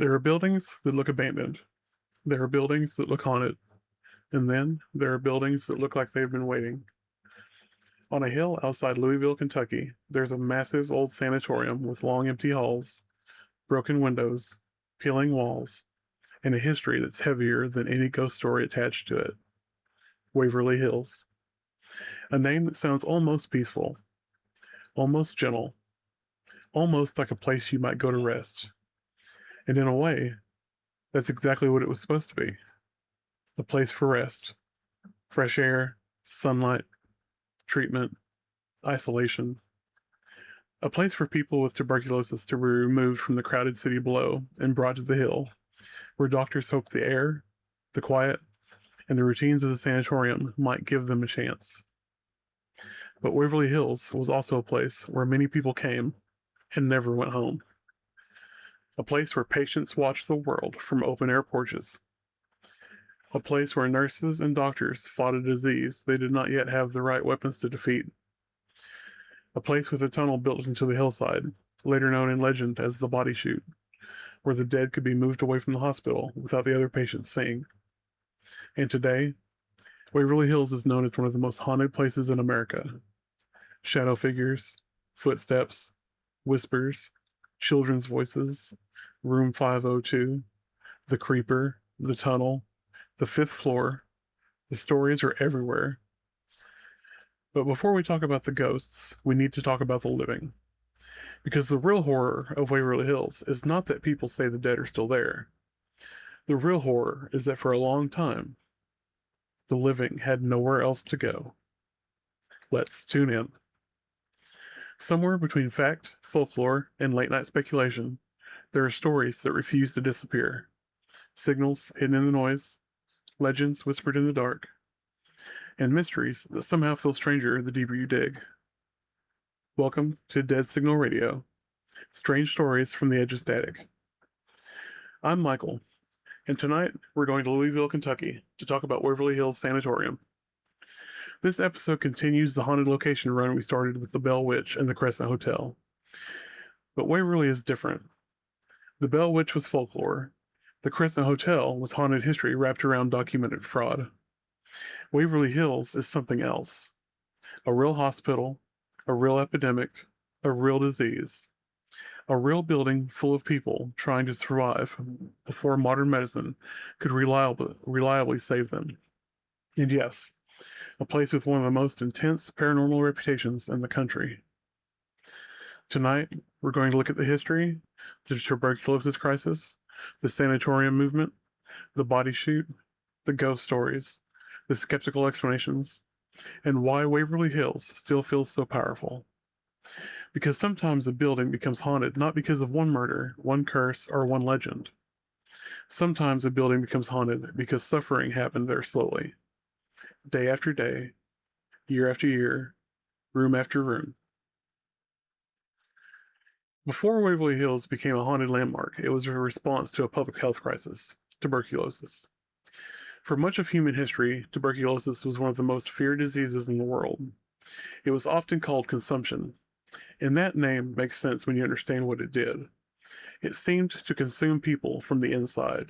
There are buildings that look abandoned. There are buildings that look haunted. And then there are buildings that look like they've been waiting. On a hill outside Louisville, Kentucky, there's a massive old sanatorium with long empty halls, broken windows, peeling walls, and a history that's heavier than any ghost story attached to it. Waverly Hills. A name that sounds almost peaceful, almost gentle, almost like a place you might go to rest. And in a way, that's exactly what it was supposed to be. A place for rest, fresh air, sunlight, treatment, isolation. A place for people with tuberculosis to be removed from the crowded city below and brought to the hill, where doctors hoped the air, the quiet, and the routines of the sanatorium might give them a chance. But Waverly Hills was also a place where many people came and never went home. A place where patients watched the world from open air porches. A place where nurses and doctors fought a disease they did not yet have the right weapons to defeat. A place with a tunnel built into the hillside, later known in legend as the body chute, where the dead could be moved away from the hospital without the other patients seeing. And today, Waverly Hills is known as one of the most haunted places in America. Shadow figures, footsteps, whispers, children's voices, room 502, the creeper, the tunnel, the fifth floor. The stories are everywhere. But before we talk about the ghosts, we need to talk about the living. Because the real horror of Waverly Hills is not that people say the dead are still there. The real horror is that for a long time, the living had nowhere else to go. Let's tune in. Somewhere between fact, folklore, and late night speculation, there are stories that refuse to disappear. Signals hidden in the noise, legends whispered in the dark, and mysteries that somehow feel stranger the deeper you dig. Welcome to Dead Signal Radio, strange stories from the edge of static. I'm Michael, and tonight we're going to Louisville, Kentucky to talk about Waverly Hills Sanatorium. This episode continues the haunted location run we started with the Bell Witch and the Crescent Hotel. But Waverly is different. The Bell Witch was folklore. The Crescent Hotel was haunted history wrapped around documented fraud. Waverly Hills is something else. A real hospital, a real epidemic, a real disease. A real building full of people trying to survive before modern medicine could reliably save them. And yes, a place with one of the most intense paranormal reputations in the country. Tonight, we're going to look at the history, the tuberculosis crisis, the sanatorium movement, the body chute, the ghost stories, the skeptical explanations, and why Waverly Hills still feels so powerful. Because sometimes a building becomes haunted not because of one murder, one curse, or one legend. Sometimes a building becomes haunted because suffering happened there slowly. Day after day, year after year, room after room. Before Waverly Hills became a haunted landmark, it was a response to a public health crisis, tuberculosis. For much of human history, tuberculosis was one of the most feared diseases in the world. It was often called consumption, and that name makes sense when you understand what it did. It seemed to consume people from the inside.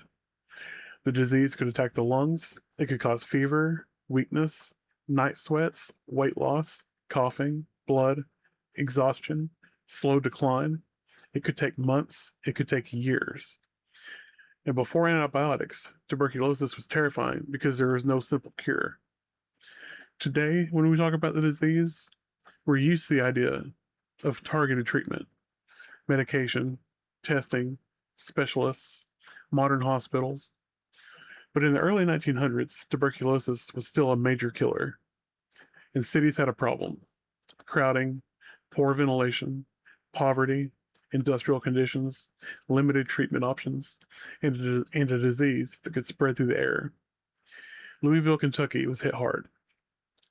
The disease could attack the lungs, it could cause fever, weakness, night sweats, weight loss, coughing, blood, exhaustion, slow decline. It could take months, it could take years. And before antibiotics, tuberculosis was terrifying because there was no simple cure. Today, when we talk about the disease, we're used to the idea of targeted treatment, medication, testing, specialists, modern hospitals. But in the early 1900s, tuberculosis was still a major killer. And cities had a problem: crowding, poor ventilation, poverty, industrial conditions, limited treatment options, and a disease that could spread through the air. Louisville, Kentucky was hit hard.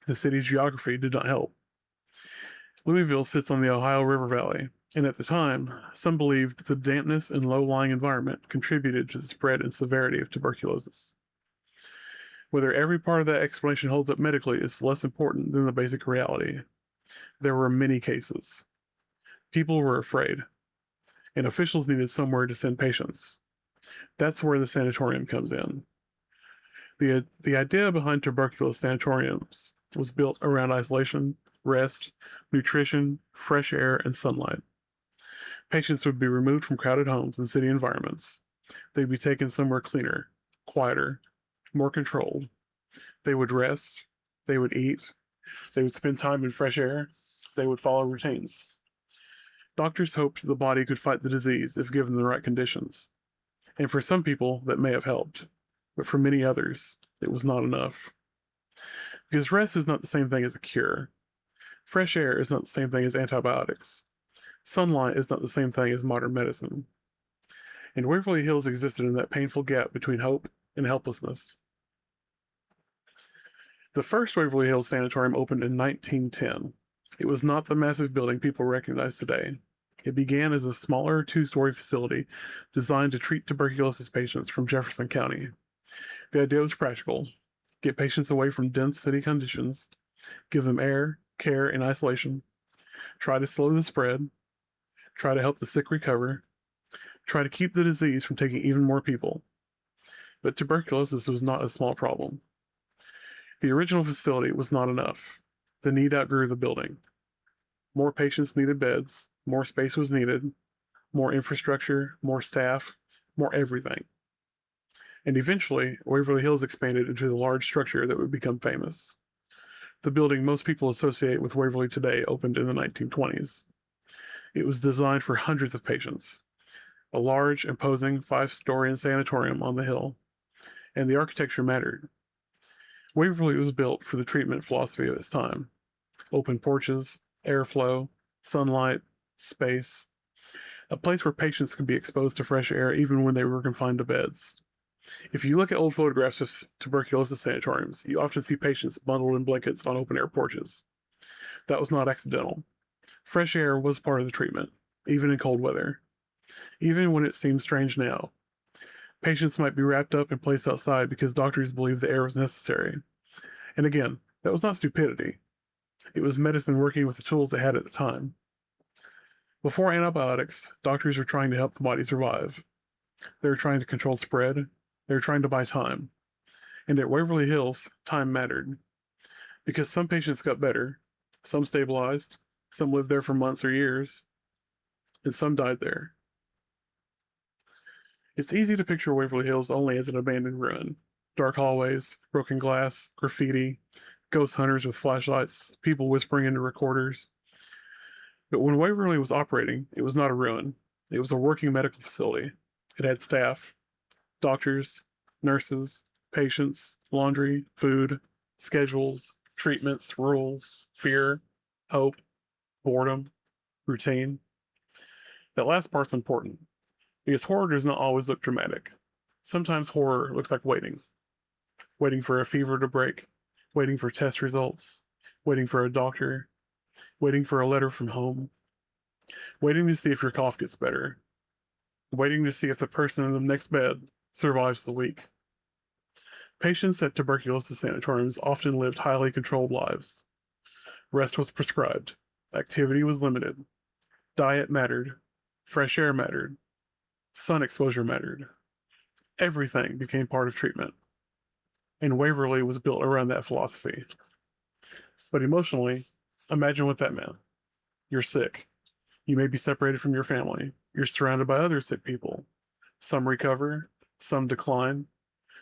The city's geography did not help. Louisville sits on the Ohio River Valley, and at the time, some believed the dampness and low-lying environment contributed to the spread and severity of tuberculosis. Whether every part of that explanation holds up medically is less important than the basic reality. There were many cases. People were afraid, and officials needed somewhere to send patients. That's where the sanatorium comes in. The idea behind tuberculosis sanatoriums was built around isolation, rest, nutrition, fresh air, and sunlight. Patients would be removed from crowded homes and city environments. They'd be taken somewhere cleaner, quieter, more controlled. They would rest, they would eat, they would spend time in fresh air, they would follow routines. Doctors hoped the body could fight the disease if given the right conditions. And for some people, that may have helped. But for many others, it was not enough. Because rest is not the same thing as a cure. Fresh air is not the same thing as antibiotics. Sunlight is not the same thing as modern medicine. And Waverly Hills existed in that painful gap between hope and helplessness. The first Waverly Hills Sanatorium opened in 1910. It was not the massive building people recognize today. It began as a smaller two-story facility designed to treat tuberculosis patients from Jefferson County. The idea was practical: get patients away from dense city conditions, give them air, care, and isolation, try to slow the spread, try to help the sick recover, try to keep the disease from taking even more people. But tuberculosis was not a small problem. The original facility was not enough. The need outgrew the building. More patients needed beds, more space was needed, more infrastructure, more staff, more everything. And eventually, Waverly Hills expanded into the large structure that would become famous. The building most people associate with Waverly today opened in the 1920s. It was designed for hundreds of patients, a large, imposing 5-story sanatorium on the hill, and the architecture mattered. Waverly was built for the treatment philosophy of its time: open porches, airflow, sunlight, space, a place where patients could be exposed to fresh air even when they were confined to beds. If you look at old photographs of tuberculosis sanatoriums, you often see patients bundled in blankets on open air porches. That was not accidental. Fresh air was part of the treatment, even in cold weather. Even when it seems strange now, patients might be wrapped up and placed outside because doctors believed the air was necessary. And again, that was not stupidity. It was medicine working with the tools they had at the time. Before antibiotics, doctors were trying to help the body survive. They were trying to control spread. They were trying to buy time. And at Waverly Hills, time mattered. Because some patients got better, some stabilized, some lived there for months or years, and some died there. It's easy to picture Waverly Hills only as an abandoned ruin. Dark hallways, broken glass, graffiti, ghost hunters with flashlights, people whispering into recorders. But when Waverly was operating, it was not a ruin. It was a working medical facility. It had staff, doctors, nurses, patients, laundry, food, schedules, treatments, rules, fear, hope, boredom, routine. That last part's important because horror does not always look dramatic. Sometimes horror looks like waiting for a fever to break, waiting for test results, waiting for a doctor, waiting for a letter from home, waiting to see if your cough gets better, waiting to see if the person in the next bed survives the week. Patients at tuberculosis sanatoriums often lived highly controlled lives. Rest was prescribed, activity was limited, diet mattered, fresh air mattered, sun exposure mattered. Everything became part of treatment. And Waverly was built around that philosophy. But emotionally, imagine what that meant. You're sick. You may be separated from your family. You're surrounded by other sick people. Some recover, some decline,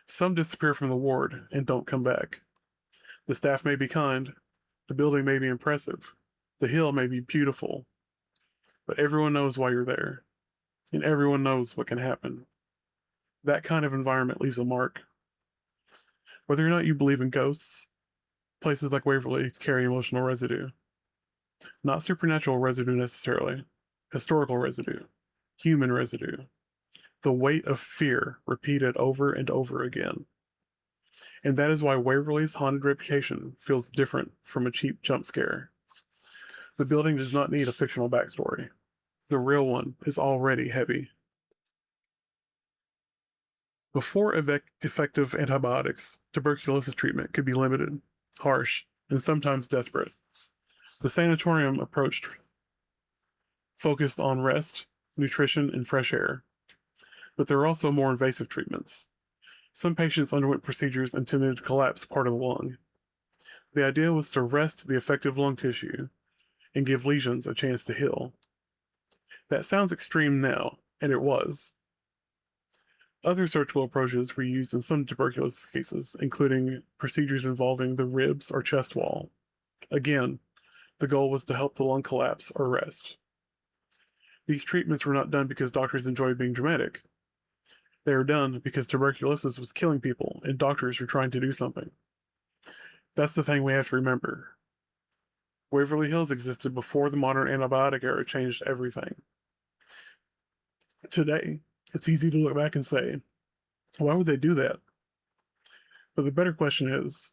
some disappear from the ward and don't come back. The staff may be kind, the building may be impressive, the hill may be beautiful, but everyone knows why you're there, and everyone knows what can happen. That kind of environment leaves a mark. Whether or not you believe in ghosts, places like Waverly carry emotional residue. Not supernatural residue necessarily, historical residue, human residue. The weight of fear repeated over and over again. And that is why Waverly's haunted reputation feels different from a cheap jump scare. The building does not need a fictional backstory. The real one is already heavy. Before effective antibiotics, tuberculosis treatment could be limited, harsh, and sometimes desperate. The sanatorium approach focused on rest, nutrition, and fresh air. But there were also more invasive treatments. Some patients underwent procedures intended to collapse part of the lung. The idea was to rest the affected lung tissue and give lesions a chance to heal. That sounds extreme now, and it was. Other surgical approaches were used in some tuberculosis cases, including procedures involving the ribs or chest wall. Again, the goal was to help the lung collapse or rest. These treatments were not done because doctors enjoyed being dramatic. They were done because tuberculosis was killing people and doctors were trying to do something. That's the thing we have to remember. Waverly Hills existed before the modern antibiotic era changed everything. Today, it's easy to look back and say, why would they do that? But the better question is,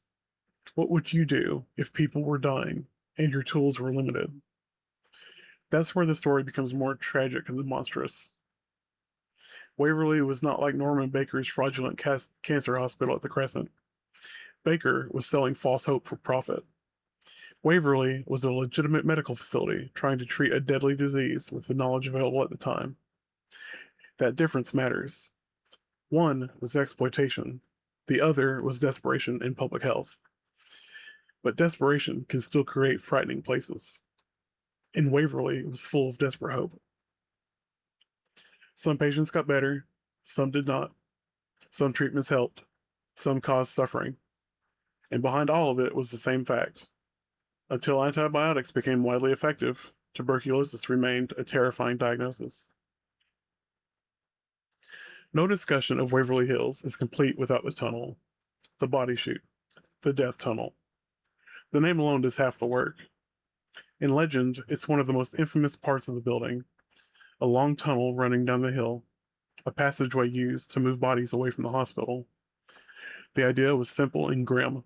what would you do if people were dying and your tools were limited? That's where the story becomes more tragic than monstrous. Waverly was not like Norman Baker's fraudulent cancer hospital at the Crescent. Baker was selling false hope for profit. Waverly was a legitimate medical facility trying to treat a deadly disease with the knowledge available at the time. That difference matters. One was exploitation. The other was desperation in public health. But desperation can still create frightening places. And Waverly was full of desperate hope. Some patients got better, some did not. Some treatments helped, some caused suffering. And behind all of it was the same fact. Until antibiotics became widely effective, tuberculosis remained a terrifying diagnosis. No discussion of Waverly Hills is complete without the tunnel, the body chute, the death tunnel. The name alone does half the work. In legend, it's one of the most infamous parts of the building, a long tunnel running down the hill, a passageway used to move bodies away from the hospital. The idea was simple and grim.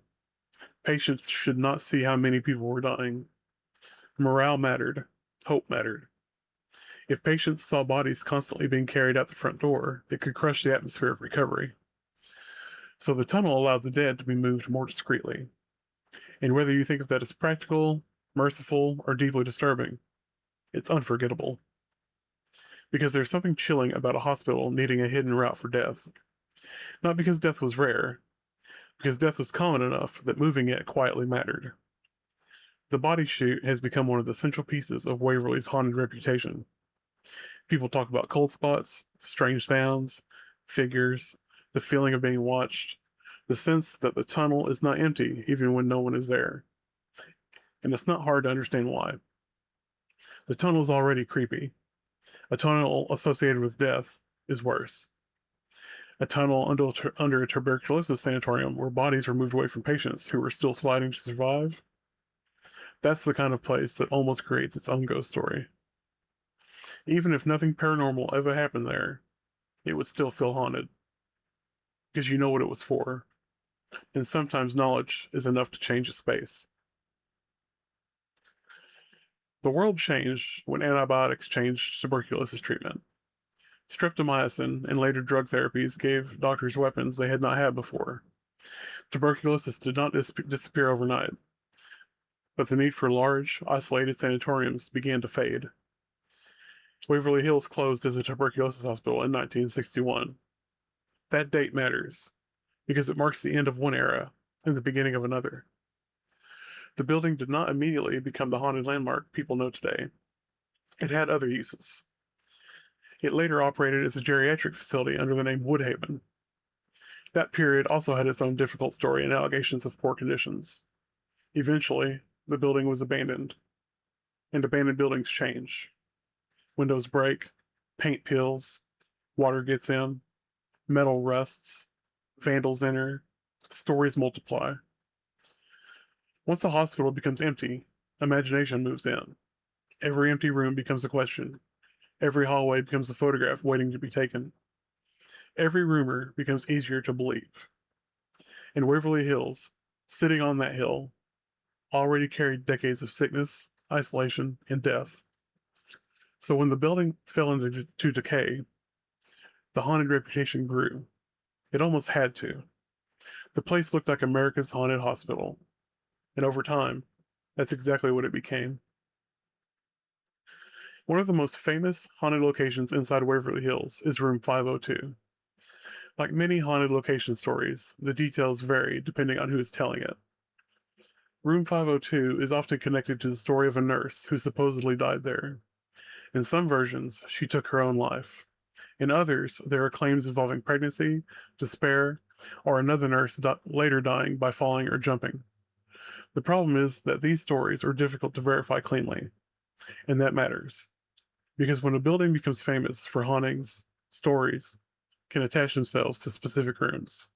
Patients should not see how many people were dying. Morale mattered. Hope mattered. If patients saw bodies constantly being carried out the front door, it could crush the atmosphere of recovery. So the tunnel allowed the dead to be moved more discreetly. And whether you think of that as practical, merciful, or deeply disturbing, it's unforgettable. Because there's something chilling about a hospital needing a hidden route for death. Not because death was rare, because death was common enough that moving it quietly mattered. The body chute has become one of the central pieces of Waverly's haunted reputation. People talk about cold spots, strange sounds, figures, the feeling of being watched, the sense that the tunnel is not empty even when no one is there. And it's not hard to understand why. The tunnel is already creepy. A tunnel associated with death is worse. A tunnel under a tuberculosis sanatorium where bodies were moved away from patients who were still fighting to survive. That's the kind of place that almost creates its own ghost story. Even if nothing paranormal ever happened there, it would still feel haunted. Because you know what it was for. And sometimes knowledge is enough to change a space. The world changed when antibiotics changed tuberculosis treatment. Streptomycin and later drug therapies gave doctors weapons they had not had before. Tuberculosis did not disappear overnight, but the need for large, isolated sanatoriums began to fade. Waverly Hills closed as a tuberculosis hospital in 1961. That date matters, because it marks the end of one era and the beginning of another. The building did not immediately become the haunted landmark people know today. It had other uses. It later operated as a geriatric facility under the name Woodhaven. That period also had its own difficult story and allegations of poor conditions. Eventually, the building was abandoned, and abandoned buildings change. Windows break, paint peels, water gets in, metal rusts, vandals enter, stories multiply. Once the hospital becomes empty, imagination moves in. Every empty room becomes a question. Every hallway becomes a photograph waiting to be taken. Every rumor becomes easier to believe. And Waverly Hills, sitting on that hill, already carried decades of sickness, isolation, and death. So when the building fell into decay, the haunted reputation grew. It almost had to. The place looked like America's haunted hospital. And over time, that's exactly what it became. One of the most famous haunted locations inside Waverly Hills is Room 502. Like many haunted location stories, the details vary depending on who is telling it. Room 502 is often connected to the story of a nurse who supposedly died there. In some versions, she took her own life. In others, there are claims involving pregnancy, despair, or another nurse later dying by falling or jumping. The problem is that these stories are difficult to verify cleanly, and that matters. Because when a building becomes famous for hauntings, stories can attach themselves to specific rooms.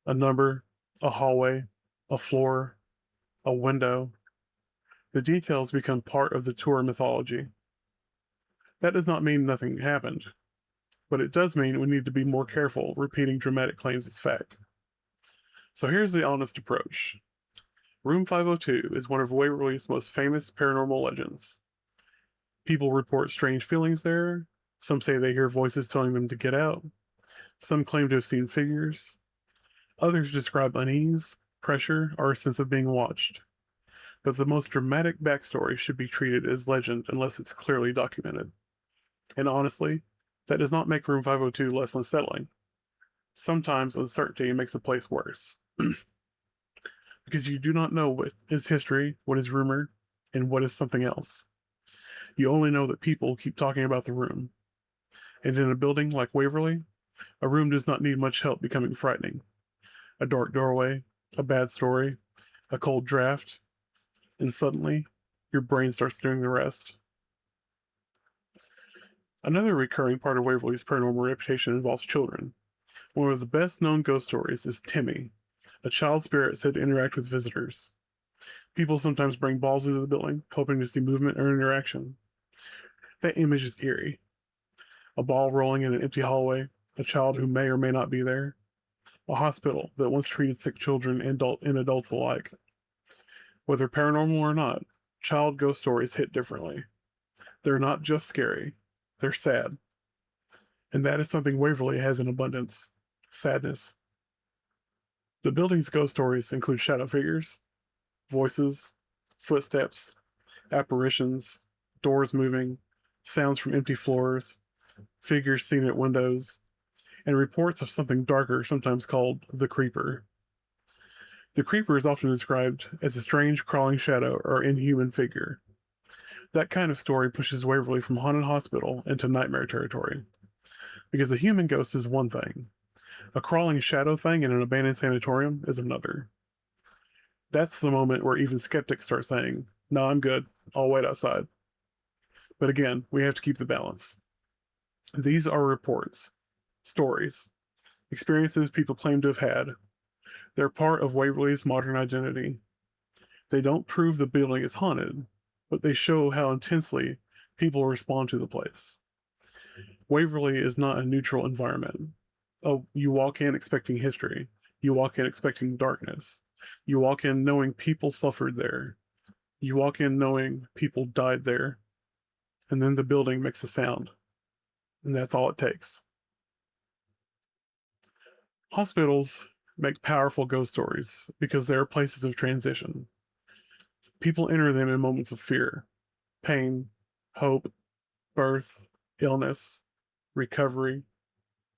A number, a hallway, a floor, a window. The details become part of the tour mythology. That does not mean nothing happened, but it does mean we need to be more careful repeating dramatic claims as fact. So here's the honest approach. Room 502 is one of Waverly's most famous paranormal legends. People report strange feelings there. Some say they hear voices telling them to get out. Some claim to have seen figures. Others describe unease, pressure, or a sense of being watched. But the most dramatic backstory should be treated as legend unless it's clearly documented. And honestly, that does not make Room 502 less unsettling. Sometimes uncertainty makes a place worse. Because you do not know what is history, what is rumor, and what is something else. You only know that people keep talking about the room. And in a building like Waverly, a room does not need much help becoming frightening. A dark doorway, a bad story, a cold draft, and suddenly, your brain starts doing the rest. Another recurring part of Waverly's paranormal reputation involves children. One of the best known ghost stories is Timmy, a child spirit said to interact with visitors. People sometimes bring balls into the building, hoping to see movement or interaction. That image is eerie. A ball rolling in an empty hallway, a child who may or may not be there, a hospital that once treated sick children and adults alike. Whether paranormal or not, child ghost stories hit differently. They're not just scary, they're sad. And that is something Waverly has in abundance: sadness. The building's ghost stories include shadow figures, voices, footsteps, apparitions, doors moving, sounds from empty floors, figures seen at windows, and reports of something darker, sometimes called the Creeper. The Creeper is often described as a strange crawling shadow or inhuman figure. That kind of story pushes Waverly from haunted hospital into nightmare territory. Because a human ghost is one thing, a crawling shadow thing in an abandoned sanatorium is another. That's the moment where even skeptics start saying, "No, I'm good. I'll wait outside." But again, we have to keep the balance. These are reports, stories, experiences people claim to have had. They're part of Waverly's modern identity. They don't prove the building is haunted, but they show how intensely people respond to the place. Waverly is not a neutral environment. Oh, you walk in expecting history. You walk in expecting darkness. You walk in knowing people suffered there. You walk in knowing people died there. And then the building makes a sound. And that's all it takes. Hospitals make powerful ghost stories because they are places of transition. People enter them in moments of fear, pain, hope, birth, illness, recovery,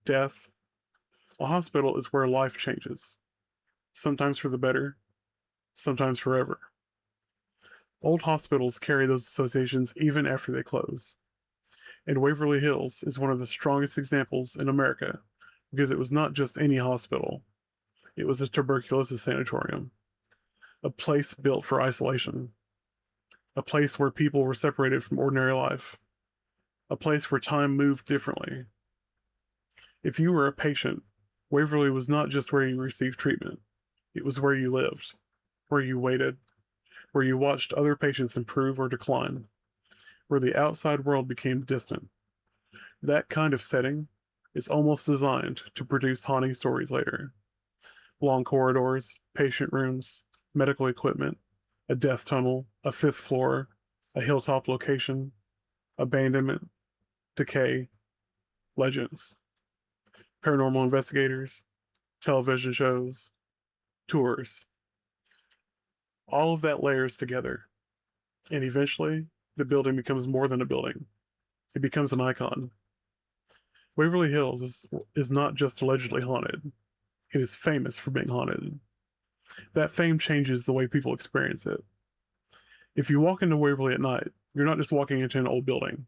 death. A hospital is where life changes, sometimes for the better, sometimes forever. Old hospitals carry those associations even after they close. And Waverly Hills is one of the strongest examples in America because it was not just any hospital. It was a tuberculosis sanatorium, a place built for isolation, a place where people were separated from ordinary life, a place where time moved differently. If you were a patient, Waverly was not just where you received treatment. It was where you lived, where you waited, where you watched other patients improve or decline, where the outside world became distant. That kind of setting is almost designed to produce haunting stories later. Long corridors, patient rooms, medical equipment, a death tunnel, a fifth floor, a hilltop location, abandonment, decay, legends, paranormal investigators, television shows, tours. All of that layers together. And eventually, the building becomes more than a building. It becomes an icon. Waverly Hills is not just allegedly haunted. It is famous for being haunted. That fame changes the way people experience it. If you walk into Waverly at night, you're not just walking into an old building.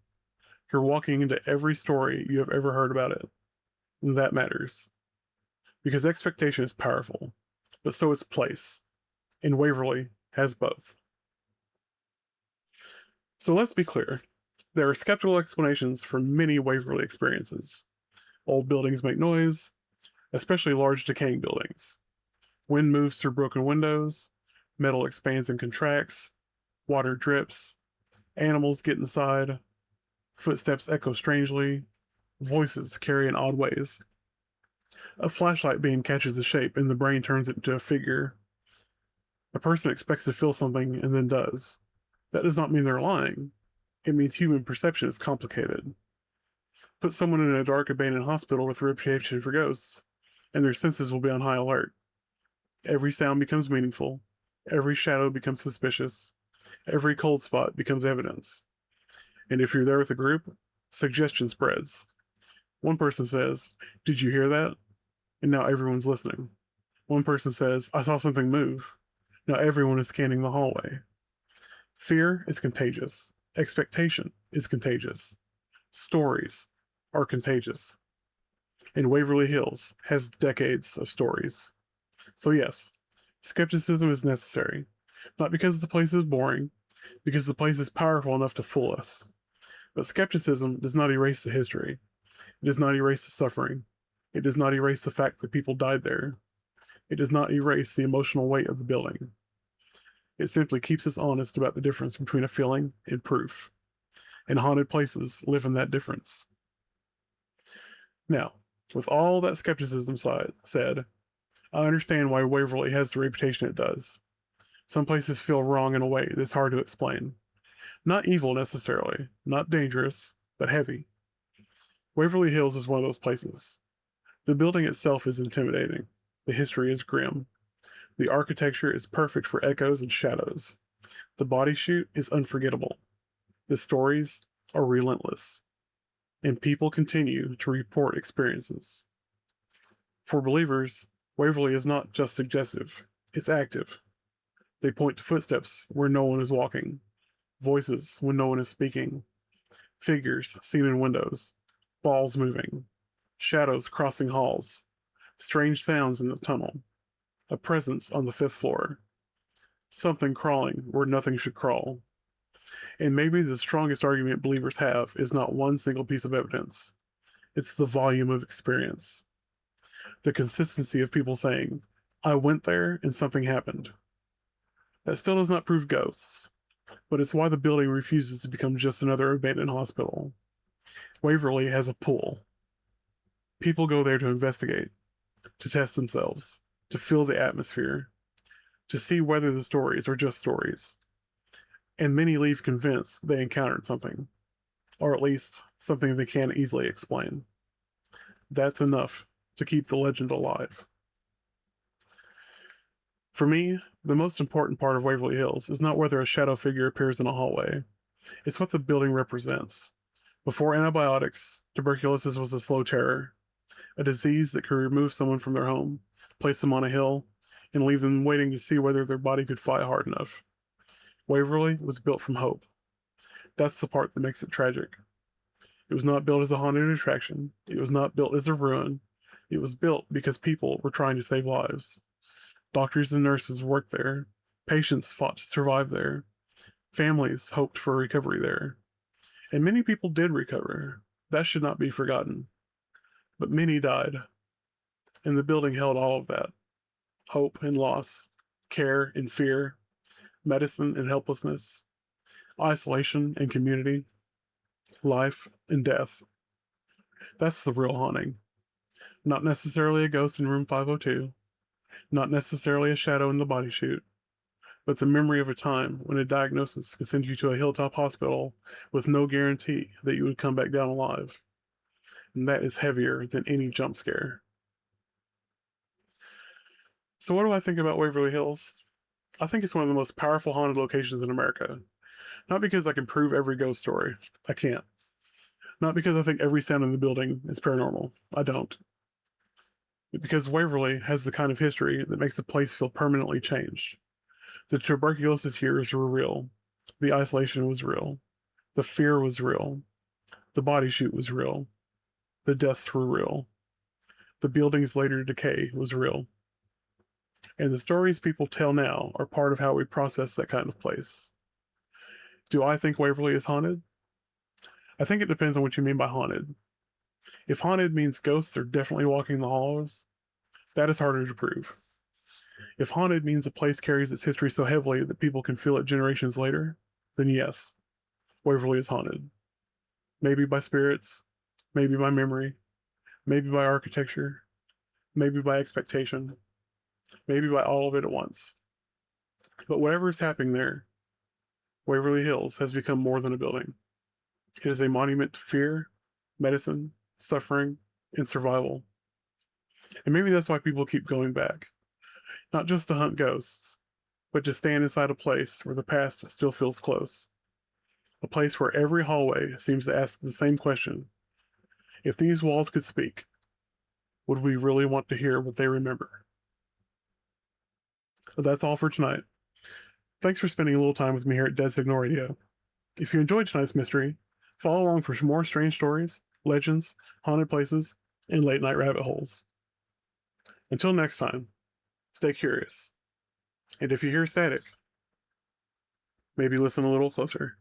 You're walking into every story you have ever heard about it. And that matters. Because expectation is powerful, but so is place. And Waverly has both. So let's be clear. There are skeptical explanations for many Waverly experiences. Old buildings make noise, especially large decaying buildings. Wind moves through broken windows, metal expands and contracts, water drips, animals get inside, footsteps echo strangely, voices carry in odd ways. A flashlight beam catches the shape and the brain turns it into a figure. A person expects to feel something and then does. That does not mean they're lying. It means human perception is complicated. Put someone in a dark, abandoned hospital with a reputation for ghosts, and their senses will be on high alert. Every sound becomes meaningful. Every shadow becomes suspicious. Every cold spot becomes evidence. And if you're there with a group, suggestion spreads. One person says, "Did you hear that?" And now everyone's listening. One person says, "I saw something move." Now everyone is scanning the hallway. Fear is contagious. Expectation is contagious. Stories are contagious. And Waverly Hills has decades of stories. So yes, skepticism is necessary. Not because the place is boring, because the place is powerful enough to fool us. But skepticism does not erase the history. It does not erase the suffering. It does not erase the fact that people died there. It does not erase the emotional weight of the building. It simply keeps us honest about the difference between a feeling and proof. And haunted places live in that difference. Now, with all that skepticism said, I understand why Waverly has the reputation it does. Some places feel wrong in a way that's hard to explain. Not evil necessarily, not dangerous, but heavy. Waverly Hills is one of those places. The building itself is intimidating. The history is grim. The architecture is perfect for echoes and shadows. The body chute is unforgettable. The stories are relentless. And people continue to report experiences. For believers, Waverly is not just suggestive, it's active. They point to footsteps where no one is walking, voices when no one is speaking, figures seen in windows, balls moving, shadows crossing halls, strange sounds in the tunnel, a presence on the fifth floor, something crawling where nothing should crawl. And maybe the strongest argument believers have is not one single piece of evidence, it's the volume of experience. The consistency of people saying, "I went there and something happened." That still does not prove ghosts, but it's why the building refuses to become just another abandoned hospital. Waverly has a pool. People go there to investigate, to test themselves, to feel the atmosphere, to see whether the stories are just stories. And many leave convinced they encountered something, or at least something they can't easily explain. That's enough to keep the legend alive. For me, the most important part of Waverly Hills is not whether a shadow figure appears in a hallway. It's what the building represents. Before antibiotics, tuberculosis was a slow terror, a disease that could remove someone from their home, place them on a hill, and leave them waiting to see whether their body could fight hard enough. Waverly was built from hope. That's the part that makes it tragic. It was not built as a haunted attraction. It was not built as a ruin. It was built because people were trying to save lives. Doctors and nurses worked there. Patients fought to survive there. Families hoped for recovery there. And many people did recover. That should not be forgotten. But many died. And the building held all of that: hope and loss, care and fear, medicine and helplessness, isolation and community, life and death. That's the real haunting. Not necessarily a ghost in room 502, not necessarily a shadow in the body chute, but the memory of a time when a diagnosis could send you to a hilltop hospital with no guarantee that you would come back down alive. And that is heavier than any jump scare. So what do I think about Waverly Hills? I think it's one of the most powerful haunted locations in America. Not because I can prove every ghost story. I can't. Not because I think every sound in the building is paranormal. I don't. But because Waverly has the kind of history that makes the place feel permanently changed. The tuberculosis years were real. The isolation was real. The fear was real. The body chute was real. The deaths were real. The building's later decay was real. And the stories people tell now are part of how we process that kind of place. Do I think Waverly is haunted? I think it depends on what you mean by haunted. If haunted means ghosts are definitely walking the halls, that is harder to prove. If haunted means a place carries its history so heavily that people can feel it generations later, then yes, Waverly is haunted. Maybe by spirits, maybe by memory, maybe by architecture, maybe by expectation, maybe by all of it at once. But whatever is happening there, Waverly Hills has become more than a building. It is a monument to fear, medicine, suffering, and survival. And maybe that's why people keep going back. Not just to hunt ghosts, but to stand inside a place where the past still feels close. A place where every hallway seems to ask the same question. If these walls could speak, would we really want to hear what they remember? But that's all for tonight. Thanks for spending a little time with me here at Dead Signal Radio. If you enjoyed tonight's mystery, follow along for more strange stories, legends, haunted places, and late night rabbit holes. Until next time, stay curious. And if you hear static, maybe listen a little closer.